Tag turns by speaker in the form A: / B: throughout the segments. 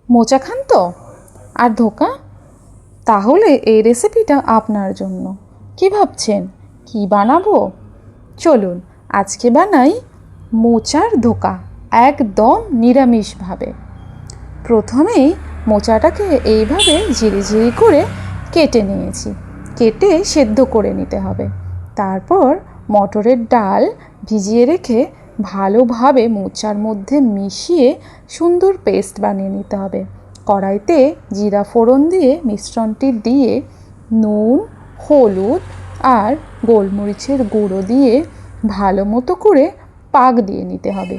A: মোচা খান তো, আর ধোকা? তাহলে এই রেসিপিটা আপনার জন্য। কি ভাবছেন, কি বানাবো? চলুন আজকে বানাই মোচার ধোকা, একদম নিরামিষভাবে। প্রথমেই মোচাটাকে এইভাবে ঝিরিঝিরি করে কেটে নিয়েছি। কেটে সেদ্ধ করে নিতে হবে। তারপর মটরের ডাল ভিজিয়ে রেখে ভালোভাবে মোচার মধ্যে মিশিয়ে সুন্দর পেস্ট বানিয়ে নিতে হবে। কড়াইতে জিরা ফোড়ন দিয়ে মিশ্রণটি দিয়ে নুন, হলুদ আর গোলমরিচের গুঁড়ো দিয়ে ভালো মতো করে পাক দিয়ে নিতে হবে।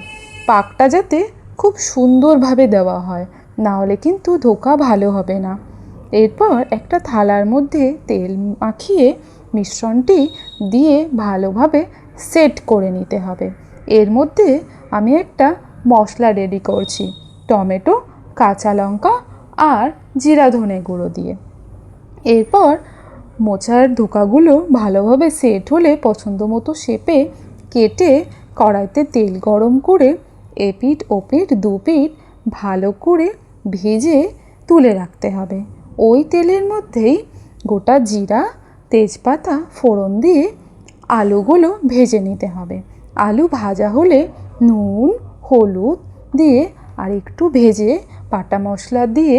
A: পাকটা যাতে খুব সুন্দরভাবে দেওয়া হয়, না হলে কিন্তু ধোকা ভালো হবে না। এরপর একটা থালার মধ্যে তেল মাখিয়ে মিশ্রণটি দিয়ে ভালোভাবে সেট করে নিতে হবে। এর মধ্যে আমি একটা মশলা রেডি করছি, টমেটো, কাঁচা লঙ্কা আর জিরা ধনে গুঁড়ো দিয়ে। এরপর মোচার ধোকাগুলো ভালোভাবে সেট হলে পছন্দ মতো শেপে কেটে কড়াইতে তেল গরম করে এপিঠ ওপিঠ দুপিঠ ভালো করে ভেজে তুলে রাখতে হবে। ওই তেলের মধ্যেই গোটা জিরা, তেজপাতা ফোড়ন দিয়ে আলুগুলো ভেজে নিতে হবে। আলু ভাজা হলে নুন, হলুদ দিয়ে আর একটু ভেজে বাটা মশলা দিয়ে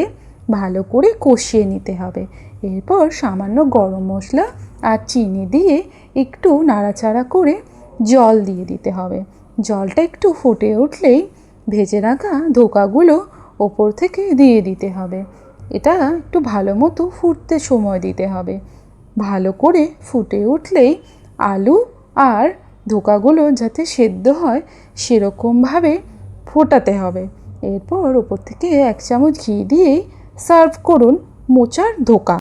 A: ভালো করে কষিয়ে নিতে হবে। এরপর সামান্য গরম মশলা আর চিনি দিয়ে একটু নাড়াচাড়া করে জল দিয়ে দিতে হবে। জলটা একটু ফুটে উঠলেই ভেজে রাখা ধোকাগুলো ওপর থেকে দিয়ে দিতে হবে। এটা একটু ভালো মতো ফুটতে সময় দিতে হবে। ভালো করে ফুটে উঠলেই আলু আর ধোকাগুলো যাতে সেদ্ধ হয় সেরকমভাবে ফোটাতে হবে। এরপর ওপর থেকে 1 চামচ ঘি দিয়েই সার্ভ করুন মোচার ধোকা।